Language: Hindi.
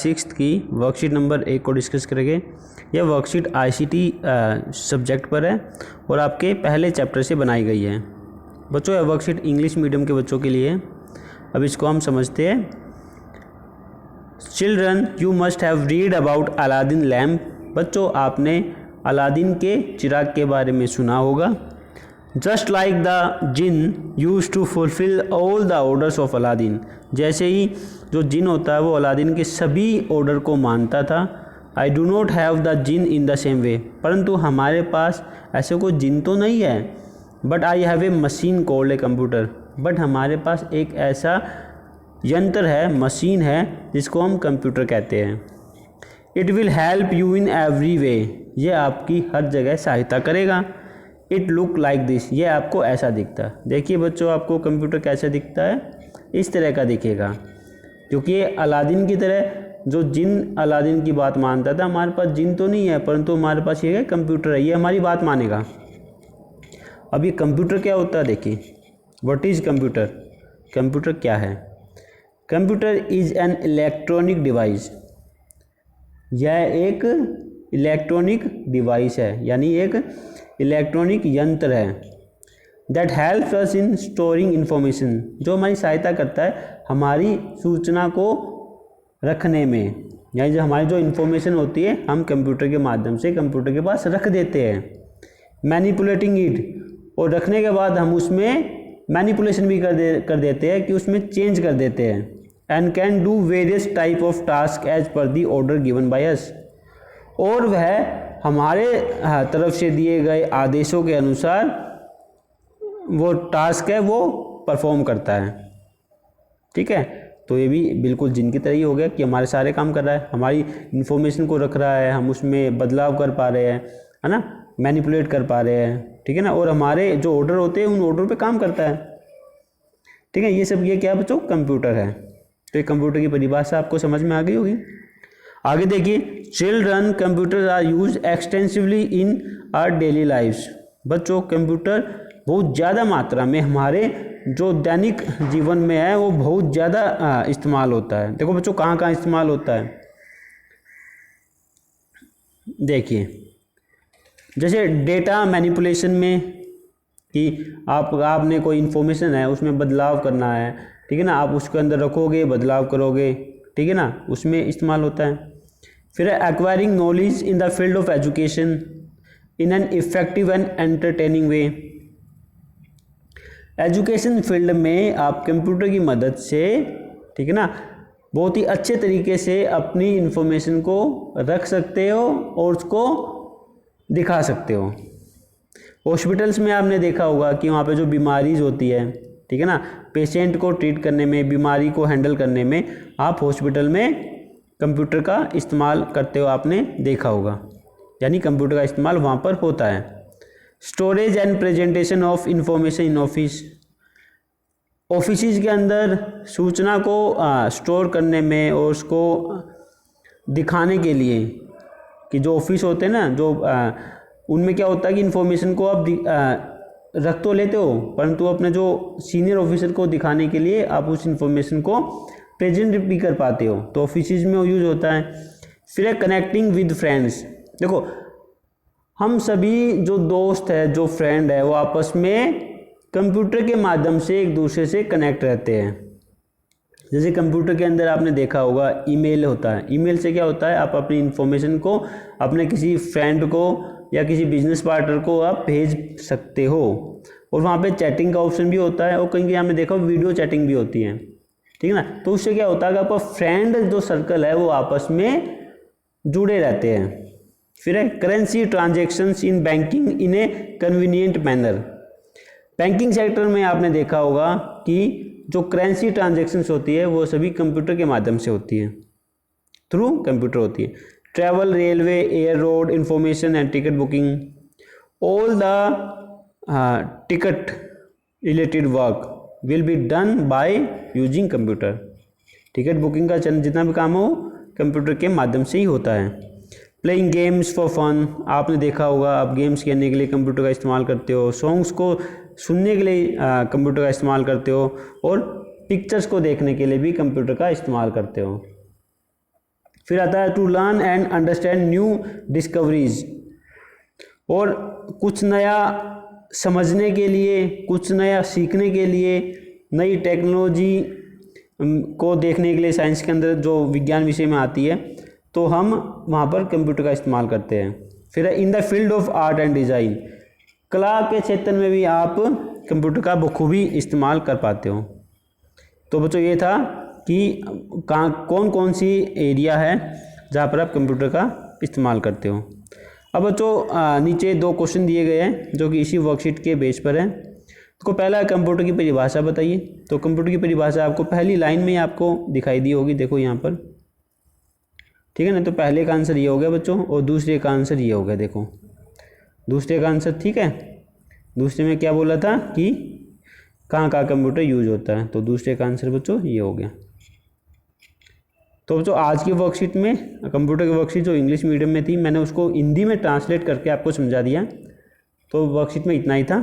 सिक्स्थ की वर्कशीट नंबर 1 को डिस्कस करेंगे। यह वर्कशीट आईसीटी सब्जेक्ट पर है और आपके पहले चैप्टर से बनाई गई है। बच्चों यह वर्कशीट इंग्लिश मीडियम के बच्चों के लिए है। अब इसको हम समझते हैं। Children you must have read about Aladdin lamp. बच्चों आपने अलादीन के चिराग के बारे में सुना होगा। Just like the jinn use to fulfil all the orders of Aladdin. जैसे ही जो जिन होता है वो अलादीन के सभी ऑर्डर को मानता था। I do not have the jinn in the same way. परंतु हमारे पास ऐसे कोई जिन तो नहीं है। But I have a machine called a computer. But हमारे पास एक ऐसा यंत्र है, मशीन है, जिसको हम कंप्यूटर कहते हैं। It will help you in every way. ये आपकी हर जगह सहायता करेगा। It look like this. ये आपको ऐसा दिखता है। देखिए बच्चों आपको कंप्यूटर कैसे दिखता है, इस तरह का दिखेगा। क्योंकि ये अलादीन की तरह जो जिन अलादीन की बात मानता था, हमारे पास जिन तो नहीं है परंतु हमारे पास ये कंप्यूटर है, ये हमारी बात मानेगा। अब ये कंप्यूटर क्या होता है देखिए। What is computer? कंप्यूटर क्या है? Computer is an electronic device. यह एक इलेक्ट्रॉनिक डिवाइस है, यानी एक इलेक्ट्रॉनिक यंत्र है। That helps us in storing information. जो हमारी सहायता करता है हमारी सूचना को रखने में, यानी जो हमारी जो इन्फॉर्मेशन होती है हम कंप्यूटर के माध्यम से कंप्यूटर के पास रख देते हैं। मैनिपुलेटिंग इट, और रखने के बाद हम उसमें मैनिपुलेशन भी कर देते हैं कि उसमें चेंज कर देते हैं। And can do various type of task as per the order given by us. और वह हमारे तरफ से दिए गए आदेशों के अनुसार वो टास्क है वो परफॉर्म करता है। ठीक है, तो ये भी बिल्कुल जिन की तरह ही हो गया कि हमारे सारे काम कर रहा है, हमारी इन्फॉर्मेशन को रख रहा है, हम उसमें बदलाव कर पा रहे हैं, है ना, मैनिपुलेट कर पा रहे हैं। ठीक है ना, और हमारे जो ऑर्डर होते हैं उन ऑर्डर पे काम करता है। ठीक है, ये सब ये क्या बच्चों? कंप्यूटर है। तो ये कंप्यूटर की परिभाषा आपको समझ में आ गई होगी। आगे देखिए, children computer are use extensively in our daily lifes. बच्चों कंप्यूटर बहुत ज़्यादा मात्रा में हमारे जो दैनिक जीवन में है वो बहुत ज़्यादा इस्तेमाल होता है। देखो बच्चों कहाँ कहाँ इस्तेमाल होता है। देखिए जैसे डेटा मैनिपुलेशन में कि आपने कोई इन्फॉर्मेशन है उसमें बदलाव करना है, ठीक है ना, आप उसके अंदर रखोगे, बदलाव करोगे, ठीक है ना, उसमें इस्तेमाल होता है। फिर acquiring knowledge in the field of education in an effective and entertaining way. Education field में आप कंप्यूटर की मदद से, ठीक है ना, बहुत ही अच्छे तरीके से अपनी इन्फॉर्मेशन को रख सकते हो और उसको दिखा सकते हो। हॉस्पिटल्स में आपने देखा होगा कि वहाँ पे जो बीमारीज होती है, ठीक है ना, पेशेंट को ट्रीट करने में, बीमारी को हैंडल करने में आप हॉस्पिटल में कंप्यूटर का इस्तेमाल करते हो, आपने देखा होगा। यानी कंप्यूटर का इस्तेमाल वहाँ पर होता है। Storage and presentation of information in office. Office के अंदर सूचना को स्टोर करने में और उसको दिखाने के लिए, कि जो ऑफिस होते हैं ना, जो उनमें क्या होता है कि इन्फॉर्मेशन को आप रख तो लेते हो परंतु अपने जो सीनियर ऑफिसर को दिखाने के लिए आप उस इन्फॉर्मेशन को प्रेजेंट भी कर पाते हो, तो ऑफिस में यूज होता है। फिर कनेक्टिंग विद फ्रेंड्स। देखो हम सभी जो दोस्त है, जो फ्रेंड है, वो आपस में कंप्यूटर के माध्यम से एक दूसरे से कनेक्ट रहते हैं। जैसे कंप्यूटर के अंदर आपने देखा होगा ईमेल होता है। ईमेल से क्या होता है, आप अपनी इन्फॉर्मेशन को अपने किसी फ्रेंड को या किसी बिजनेस पार्टनर को आप भेज सकते हो। और वहाँ पे चैटिंग का ऑप्शन भी होता है, और कहीं कहीं आपने देखा वीडियो चैटिंग भी होती है, ठीक है ना। तो उससे क्या होता है कि आपका फ्रेंड जो सर्कल है वो आपस में जुड़े रहते हैं। फिर है currency transactions in banking in A convenient manner. Banking sector में आपने देखा होगा कि जो करेंसी ट्रांजेक्शन्स होती है वो सभी कंप्यूटर के माध्यम से होती है, थ्रू कंप्यूटर होती है। Travel, railway, air, road information and ticket booking, all the ticket related work will be done by using computer. Ticket booking का जितना भी काम हो कंप्यूटर के माध्यम से ही होता है। Playing games for fun. आपने देखा होगा आप गेम्स खेलने के लिए कंप्यूटर का इस्तेमाल करते हो, सॉन्ग्स को सुनने के लिए कंप्यूटर का इस्तेमाल करते हो, और पिक्चर्स को देखने के लिए भी कंप्यूटर का इस्तेमाल करते हो। फिर आता है to learn and understand new discoveries, और कुछ नया समझने के लिए, कुछ नया सीखने के लिए, नई टेक्नोलॉजी को देखने के लिए साइंस के अंदर जो विज्ञान विषय में आती है, तो हम वहाँ पर कंप्यूटर का इस्तेमाल करते हैं। फिर in the field of art and design, कला के क्षेत्र में भी आप कंप्यूटर का बखूबी इस्तेमाल कर पाते हो। तो बच्चों ये था कि कौन कौन सी एरिया है जहाँ पर आप कंप्यूटर का इस्तेमाल करते हो। अब बच्चों नीचे 2 क्वेश्चन दिए गए हैं जो कि इसी वर्कशीट के बेस पर हैं। तो पहला कंप्यूटर की परिभाषा बताइए। तो कंप्यूटर की परिभाषा आपको पहली लाइन में आपको दिखाई दी होगी, देखो यहाँ पर, ठीक है ना। तो पहले का आंसर ये हो गया बच्चों, और दूसरे का आंसर ये हो गया, देखो दूसरे का आंसर, ठीक है। दूसरे में क्या बोला था कि कहाँ कंप्यूटर यूज होता है, तो दूसरे का आंसर बच्चों ये हो गया। तो बच्चों आज की वर्कशीट में कंप्यूटर की वर्कशीट जो इंग्लिश मीडियम में थी, मैंने उसको हिंदी में ट्रांसलेट करके आपको समझा दिया। तो वर्कशीट में इतना ही था।